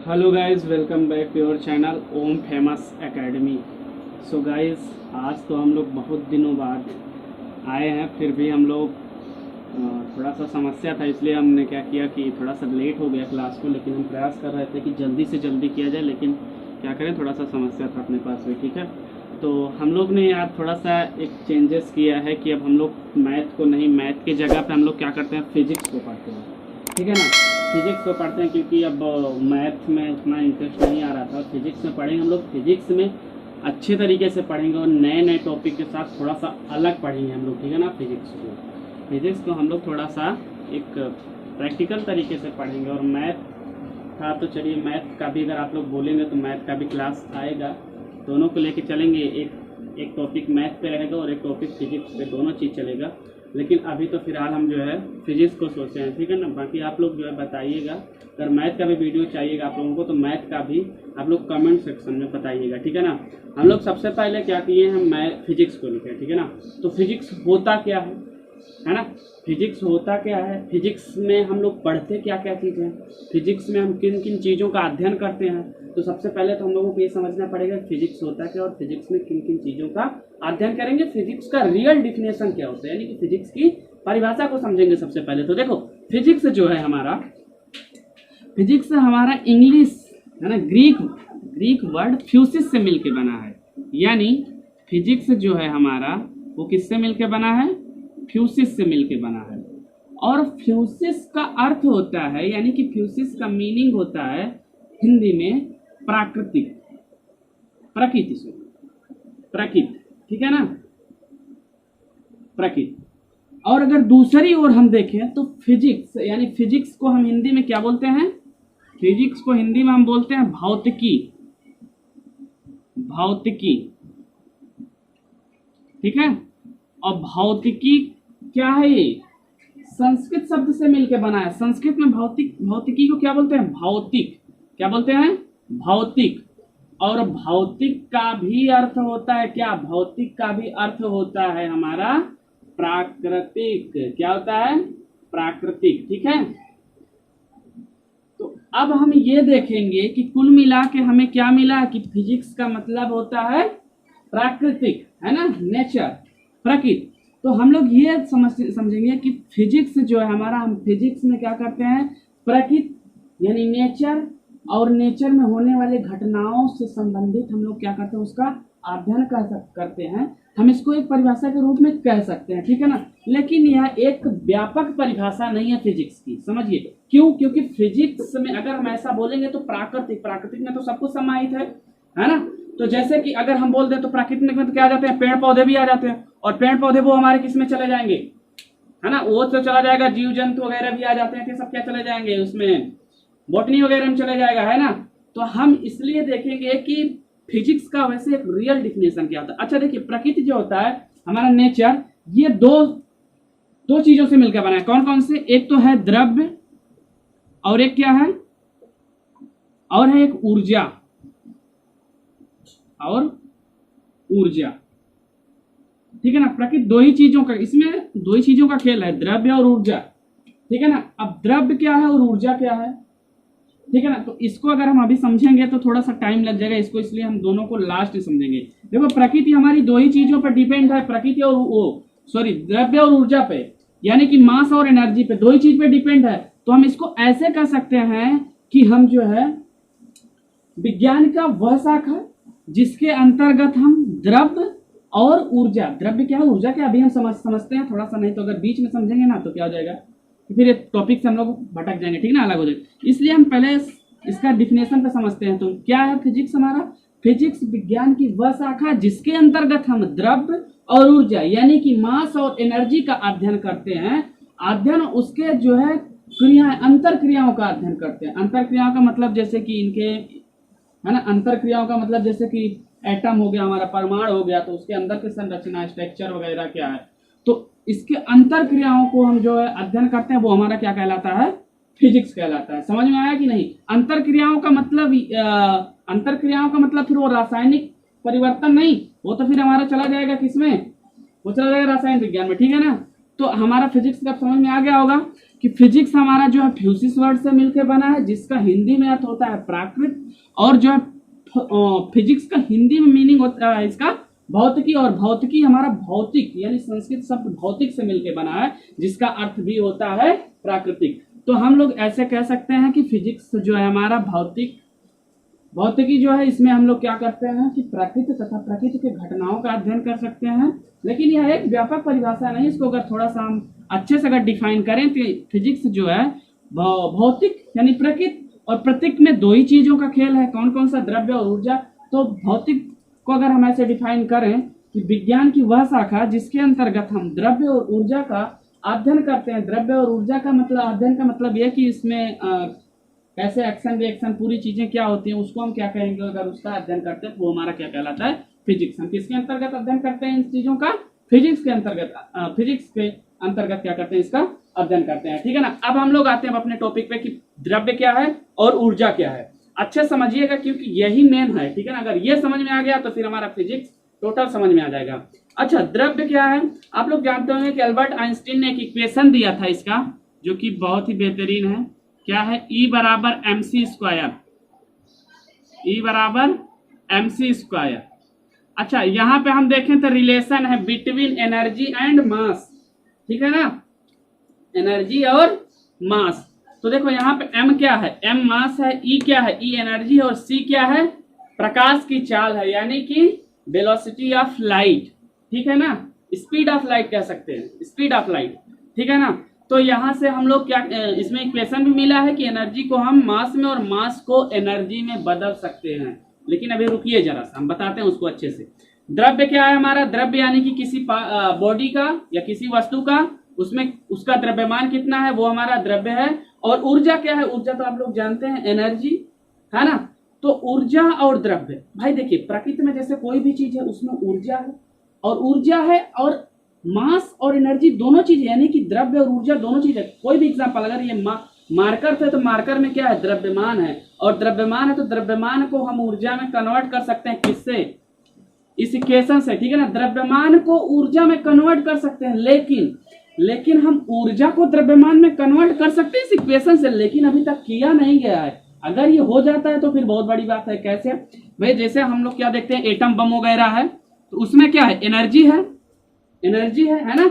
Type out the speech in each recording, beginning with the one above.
Hello guys, welcome back to your channel Om famous academy. So guys, आज तो हम लोग बहुत दिनों बाद आए हैं। फिर भी हम लोग थोड़ा सा समस्या था, इसलिए हमने क्या किया कि थोड़ा सा लेट हो गया क्लास को। लेकिन हम प्रयास कर रहे थे कि जल्दी से जल्दी किया जाए, लेकिन क्या करें, थोड़ा सा समस्या था अपने पास भी। ठीक है, तो हम लोग ने यार थोड़ा सा एक चेंजेस किया है कि अब हम लोग मैथ को नहीं, मैथ की जगह पे हम लोग क्या करते हैं, फिजिक्स को पढ़ते हैं। ठीक है ना, फिजिक्स को पढ़ते हैं क्योंकि अब मैथ में उतना इंटरेस्ट नहीं आ रहा था। फिजिक्स में पढ़ेंगे हम लोग, फिजिक्स में अच्छे तरीके से पढ़ेंगे और नए नए टॉपिक के साथ थोड़ा सा अलग पढ़ेंगे हम लोग। ठीक है ना, फिजिक्स को हम लोग थोड़ा सा एक प्रैक्टिकल तरीके से पढ़ेंगे। और मैथ था तो चलिए, मैथ का भी अगर आप लोग बोलेंगे तो मैथ का भी क्लास आएगा, दोनों को लेके चलेंगे। एक टॉपिक मैथ पे रहेगा और एक टॉपिक फिजिक्स पे, दोनों चीज़ चलेगा। लेकिन अभी तो फिलहाल हम जो है फिजिक्स को सोचे हैं। ठीक है ना, बाकी आप लोग जो है बताइएगा, अगर मैथ का भी वीडियो चाहिएगा आप लोगों को तो मैथ का भी आप लोग कमेंट सेक्शन में बताइएगा। ठीक है ना, हम लोग सबसे पहले क्या किए हैं, मैं फिजिक्स को लिखे। ठीक है ना, तो फिजिक्स होता क्या है ना, फिजिक्स होता क्या है, फिजिक्स में हम लोग पढ़ते क्या क्या चीज़ें, फिजिक्स में हम किन किन चीज़ों का अध्ययन करते हैं। तो सबसे पहले तो हम लोगों को ये समझना पड़ेगा फिजिक्स होता क्या और फिजिक्स में किन किन चीज़ों का अध्ययन करेंगे, फिजिक्स का रियल डिफिनेशन क्या होता है, यानी कि फिजिक्स की परिभाषा को समझेंगे सबसे पहले। तो देखो, फिजिक्स जो है हमारा, फिजिक्स हमारा इंग्लिश है ना, ग्रीक वर्ड फ्यूसिस से मिलके बना है। यानी फिजिक्स जो है हमारा वो किससे मिलके बना है, फ्यूसिस से मिलके बना है। और फ्यूसिस का अर्थ होता है, यानी कि फ्यूसिस का मीनिंग होता है हिंदी में प्राकृतिक, प्रकृति से, प्रकृति। ठीक है ना, प्रकृति। और अगर दूसरी ओर हम देखें तो फिजिक्स, यानी फिजिक्स को हम हिंदी में क्या बोलते हैं, फिजिक्स को हिंदी में हम बोलते हैं भौतिकी, भौतिकी। ठीक है, और भौतिकी क्या है, ये संस्कृत शब्द से मिलकर बना है। संस्कृत में भौतिकी को क्या बोलते हैं, भौतिक। क्या बोलते हैं, भौतिक। और भौतिक का भी अर्थ होता है क्या, भौतिक का भी अर्थ होता है हमारा प्राकृतिक। क्या होता है, प्राकृतिक। ठीक है, तो अब हम ये देखेंगे कि कुल मिला के हमें क्या मिला कि फिजिक्स का मतलब होता है प्राकृतिक, है ना, नेचर, प्रकृति। तो हम लोग ये समझेंगे कि फिजिक्स जो है हमारा, हम फिजिक्स में क्या करते हैं, प्रकृति यानी नेचर, और नेचर में होने वाले घटनाओं से संबंधित हम लोग क्या करते हैं, उसका अध्ययन करते हैं। हम इसको एक परिभाषा के रूप में कह सकते हैं। ठीक है ना, लेकिन यह एक व्यापक परिभाषा नहीं है फिजिक्स की, समझिए क्यों, क्योंकि फिजिक्स में अगर हम ऐसा बोलेंगे तो प्राकृतिक में तो सब कुछ समाहित है ना। तो जैसे कि अगर हम बोल दें तो प्राकृतिक में तो क्या आ जाते हैं, पेड़ पौधे भी आ जाते हैं। और पेड़ पौधे वो हमारे किस में चले जाएंगे, है ना, वो तो चला जाएगा, जीव जंतु वगैरह भी आ जाते हैं, सब क्या चले जाएंगे उसमें, बॉटनी वगैरह में चले जाएगा, है ना। तो हम इसलिए देखेंगे कि फिजिक्स का वैसे एक रियल डिफिनेशन क्या होता है। अच्छा देखिए, प्रकृति जो होता है हमारा नेचर, ये दो चीजों से मिलकर बना है। कौन कौन से, एक तो है द्रव्य और एक क्या है, और है एक ऊर्जा, और ऊर्जा। ठीक है ना, प्रकृति दो ही चीजों का, इसमें दो ही चीजों का खेल है, द्रव्य और ऊर्जा। ठीक है ना, अब द्रव्य क्या है और ऊर्जा क्या है, ठीक है ना। तो इसको अगर हम अभी समझेंगे तो थोड़ा सा टाइम लग जाएगा इसको, इसलिए हम दोनों को लास्ट में समझेंगे। देखो, प्रकृति हमारी दो ही चीजों पर डिपेंड है, प्रकृति और द्रव्य और ऊर्जा पे, यानी कि मास और एनर्जी पे, दो ही चीज पे डिपेंड है। तो हम इसको ऐसे कह सकते हैं कि हम जो है विज्ञान का वह शाखा जिसके अंतर्गत हम द्रव्य और ऊर्जा, द्रव्य क्या है ऊर्जा क्या, अभी हम समझते हैं थोड़ा सा, नहीं तो अगर बीच में समझेंगे ना तो क्या हो जाएगा, फिर एक टॉपिक से हम लोग भटक जाएंगे। ठीक ना, अलग हो जाएगा। इसलिए हम पहले इसका डिफिनेशन पे समझते हैं। तो क्या है फिजिक्स हमारा, फिजिक्स विज्ञान की वह शाखा जिसके अंतर्गत हम द्रव्य और ऊर्जा यानी कि मास और एनर्जी का अध्ययन करते हैं। अध्ययन उसके जो है क्रियाएं, अंतर क्रियाओं का अध्ययन करते हैं। अंतर क्रियाओं का मतलब जैसे कि इनके, है ना, अंतर क्रियाओं का मतलब जैसे कि एटम हो गया हमारा, परमाणु हो गया, तो उसके अंदर की संरचना, स्ट्रक्चर वगैरह क्या है, तो इसके अंतर क्रियाओं को हम जो है अध्ययन करते हैं, वो हमारा क्या कहलाता है, फिजिक्स कहलाता है। समझ में आया कि नहीं। अंतर क्रियाओं का मतलब फिर वो रासायनिक परिवर्तन नहीं, वो तो फिर हमारा चला जाएगा किसमें, वो चला जाएगा रासायनिक विज्ञान में। ठीक है ना, तो हमारा फिजिक्स का समझ में आ गया होगा कि फिजिक्स हमारा जो है फ्यूसिस वर्ड से मिलकर बना है, जिसका हिंदी में अर्थ होता है प्राकृत, और जो है फिजिक्स का हिंदी में मीनिंग होता है इसका भौतिकी, और भौतिकी हमारा भौतिक यानी संस्कृत शब्द भौतिक से मिलकर बना है, जिसका अर्थ भी होता है प्राकृतिक। तो हम लोग ऐसे कह सकते हैं कि फिजिक्स जो है हमारा भौतिकी जो है, इसमें हम लोग क्या करते हैं कि प्रकृति तथा प्रकृति के घटनाओं का अध्ययन कर सकते हैं। लेकिन यह एक व्यापक परिभाषा नहीं, इसको अगर थोड़ा सा हम अच्छे से अगर डिफाइन करें तो फिजिक्स जो है भौतिक यानी प्रकृति और प्रतीक में दो ही चीजों का खेल है। कौन कौन सा? द्रव्य और ऊर्जा। तो भौतिक को अगर हम ऐसे डिफाइन करें कि विज्ञान की वह शाखा जिसके अंतर्गत हम द्रव्य और ऊर्जा का अध्ययन करते हैं। द्रव्य और ऊर्जा का मतलब, अध्ययन का मतलब यह कि इसमें कैसे एक्शन रिएक्शन पूरी चीजें क्या होती हैं, उसको हम क्या कहेंगे अगर उसका अध्ययन करते हैं, तो वो हमारा क्या कहलाता है? फिजिक्स। हम किसके अंतर्गत अध्ययन करते हैं इन चीजों का? फिजिक्स के अंतर्गत क्या करते हैं? इसका अध्ययन करते हैं। ठीक है ना। अब हम लोग आते हैं अपने टॉपिक पे कि द्रव्य क्या है और ऊर्जा क्या है। अच्छे समझिएगा क्योंकि यही मेन है। ठीक है ना। अगर ये समझ में आ गया तो फिर हमारा फिजिक्स टोटल समझ में आ जाएगा। अच्छा, द्रव्य क्या है? आप लोग जानते होंगे कि अल्बर्ट आइंस्टीन ने एक इक्वेशन दिया था इसका, जो कि बहुत ही बेहतरीन है। क्या है? E बराबर mc स्क्वायर। E बराबर mc स्क्वायर। अच्छा, यहाँ पे हम देखें तो रिलेशन है बिटवीन एनर्जी एंड मास। ठीक है ना, एनर्जी और मास। तो देखो यहाँ पे m क्या है? m मास है, E क्या है? E एनर्जी है, और C क्या है? प्रकाश की चाल है, यानी कि वेलोसिटी ऑफ लाइट। ठीक है ना, स्पीड ऑफ लाइट कह सकते हैं, स्पीड ऑफ लाइट। ठीक है ना। तो यहाँ से हम लोग क्या, इसमें इक्वेशन भी मिला है कि एनर्जी को हम मास में और मास को एनर्जी में बदल सकते हैं। लेकिन अभी रुकिए जरा सा, हम बताते हैं उसको अच्छे से। द्रव्य क्या है हमारा? द्रव्य यानी कि किसी बॉडी का या किसी वस्तु का, उसमें उसका द्रव्यमान कितना है, वो हमारा द्रव्य है। और ऊर्जा क्या है? ऊर्जा तो आप लोग जानते हैं एनर्जी, है ना। तो ऊर्जा और द्रव्य, भाई देखिए प्रकृति में जैसे कोई भी चीज है उसमें ऊर्जा है, और मास और एनर्जी दोनों चीज है, यानी कि द्रव्य और ऊर्जा दोनों चीज है। कोई भी एग्जांपल, अगर ये मार्कर थे तो मार्कर में क्या है? द्रव्यमान है, और द्रव्यमान है तो द्रव्यमान को हम ऊर्जा में कन्वर्ट कर सकते हैं। किससे? इस इक्वेशन से। ठीक है ना, द्रव्यमान को ऊर्जा में कन्वर्ट कर सकते हैं। लेकिन हम ऊर्जा को द्रव्यमान में कन्वर्ट कर सकते हैं इस इक्वेशन से, लेकिन अभी तक किया नहीं गया है। अगर ये हो जाता है तो फिर बहुत बड़ी बात है। कैसे भाई? जैसे हम लोग क्या देखते हैं, एटम बम वगैरह है, तो उसमें क्या है? एनर्जी है ना।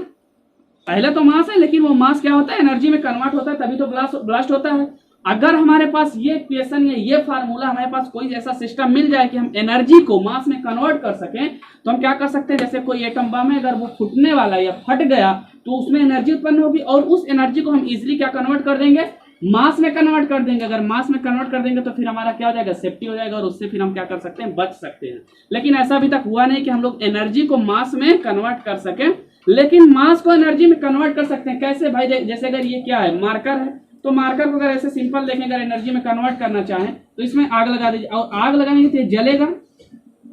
पहले तो मास है, लेकिन वो मास क्या होता है? एनर्जी में कन्वर्ट होता है, तभी तो ब्लास्ट होता है। अगर हमारे पास ये इक्वेशन या ये फार्मूला, हमारे पास कोई ऐसा सिस्टम मिल जाए कि हम एनर्जी को मास में कन्वर्ट कर सकें, तो हम क्या कर सकते हैं? जैसे कोई एटम बम है, अगर वो फूटने वाला या फट गया तो उसमें एनर्जी उत्पन्न होगी, और उस एनर्जी को हम इजिली क्या कन्वर्ट कर देंगे? मास में कन्वर्ट कर देंगे। अगर मास में कन्वर्ट कर देंगे तो फिर हमारा क्या हो जाएगा? सेफ्टी हो जाएगा, और उससे फिर हम क्या कर सकते हैं? बच सकते हैं। लेकिन ऐसा अभी तक हुआ नहीं कि हम लोग एनर्जी को मास में कन्वर्ट कर सकें, लेकिन मास को एनर्जी में कन्वर्ट कर सकते हैं। कैसे भाई? जैसे अगर ये क्या है? मार्कर है, तो मार्कर को अगर ऐसे सिंपल देखें, अगर एनर्जी में कन्वर्ट करना चाहें तो इसमें आग लगा दीजिए, और आग लगाने के लिए जलेगा।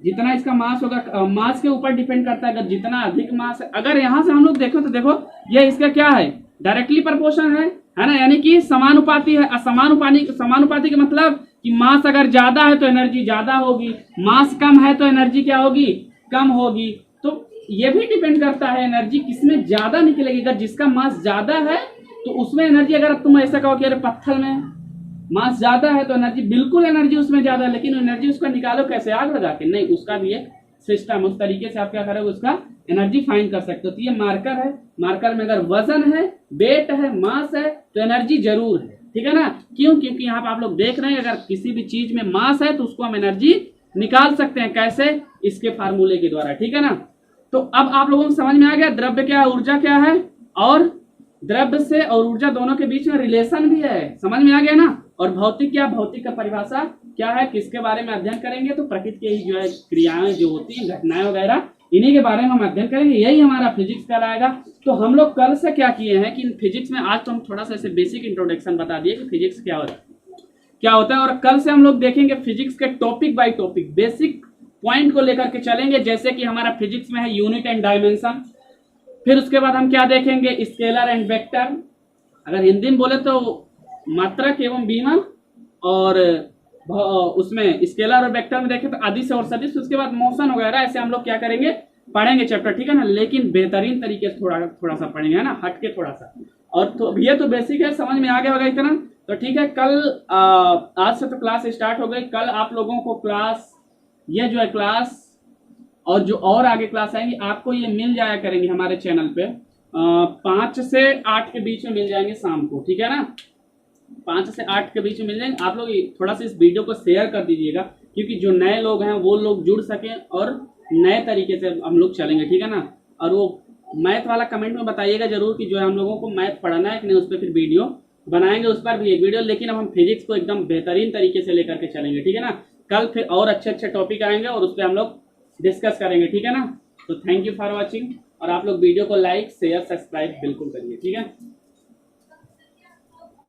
जितना इसका मास होगा, मास के ऊपर डिपेंड करता है। अगर जितना अधिक मास है, अगर यहाँ से हम लोग देखो तो देखो ये इसका क्या है? डायरेक्टली प्रोपोर्शन है ना, यानी कि समानुपाती है। समानुपाती का मतलब कि मास अगर ज्यादा है तो एनर्जी ज्यादा होगी, मास कम है तो एनर्जी क्या होगी? कम होगी। तो ये भी डिपेंड करता है एनर्जी किसमें ज्यादा निकलेगी। अगर जिसका मास ज्यादा है तो उसमें एनर्जी, अगर तुम ऐसा कहो कि अरे पत्थर में मास ज्यादा है तो एनर्जी, बिल्कुल एनर्जी उसमें ज्यादा है, लेकिन एनर्जी उसका निकालो कैसे? आग लगा के? नहीं, उसका भी एक सिस्टम, उस तरीके से आप क्या करोगे? उसका एनर्जी फाइंड कर सकते हो। तो ये मार्कर है, मार्कर में अगर वजन है, वेट है, मास है, तो एनर्जी जरूर है। ठीक है ना। क्यों? क्योंकि यहाँ पे आप लोग देख रहे हैं अगर किसी भी चीज में मास है तो उसको हम एनर्जी निकाल सकते हैं। कैसे? इसके फार्मूले के द्वारा। ठीक है ना। तो अब आप लोगों को समझ में आ गया द्रव्य क्या है, ऊर्जा क्या है, और द्रव्य से और ऊर्जा दोनों के बीच में रिलेशन भी है। समझ में आ गया ना। और भौतिक क्या? भौतिक का परिभाषा क्या है, किसके बारे में अध्ययन करेंगे? तो प्रकृति के ही जो है क्रियाएं जो होती हैं, घटनाएं वगैरह, इन्हीं के बारे में हम अध्ययन करेंगे। यही हमारा फिजिक्स कहलाएगा। तो हम लोग कल से क्या किए हैं कि फिजिक्स में, आज तो हम थोड़ा सा ऐसे बेसिक इंट्रोडक्शन बता दिए कि फिजिक्स क्या होता है, और कल से हम लोग देखेंगे फिजिक्स के topic by topic, basic point को लेकर के चलेंगे। जैसे कि हमारा फिजिक्स में है यूनिट एंड डायमेंशन, फिर उसके बाद हम क्या देखेंगे? स्केलर एंड वेक्टर, अगर हिंदी में बोले तो मात्रक एवं बीमा, और उसमें स्केलर और वेक्टर में देखें तो अदिश और सदिश। उसके बाद मोशन वगैरह, ऐसे हम लोग क्या करेंगे? पढ़ेंगे चैप्टर, ठीक है ना, लेकिन बेहतरीन तरीके से थोड़ा सा पढ़ेंगे, है ना, हट के थोड़ा सा। और तो ये तो बेसिक है, समझ में आ गया होगा इतना। तो ठीक है, कल आज से तो क्लास स्टार्ट हो गई। कल आप लोगों को क्लास, ये जो है क्लास और जो और आगे क्लास आएंगी आपको ये मिल जाया करेंगी हमारे चैनल पे 5 से 8 के बीच में मिल जाएंगे शाम को, ठीक है ना, 5 से 8 के बीच में मिल जाएंगे। आप लोग थोड़ा सा इस वीडियो को शेयर कर दीजिएगा, क्योंकि जो नए लोग हैं वो लोग जुड़ सकें और नए तरीके से हम लोग चलेंगे, ठीक है ना। और वो मैथ वाला कमेंट में बताइएगा जरूर कि जो है हम लोगों को मैथ पढ़ना है कि नहीं, उस पर फिर वीडियो बनाएंगे, उस पर भी एक वीडियो। लेकिन अब हम फिजिक्स को एकदम बेहतरीन तरीके से लेकर के चलेंगे, ठीक है ना। कल फिर और अच्छे अच्छे टॉपिक आएंगे और उस पर हम लोग डिस्कस करेंगे, ठीक है ना। तो थैंक यू फॉर वॉचिंग, और आप लोग वीडियो को लाइक शेयर सब्सक्राइब बिल्कुल करिए, ठीक है।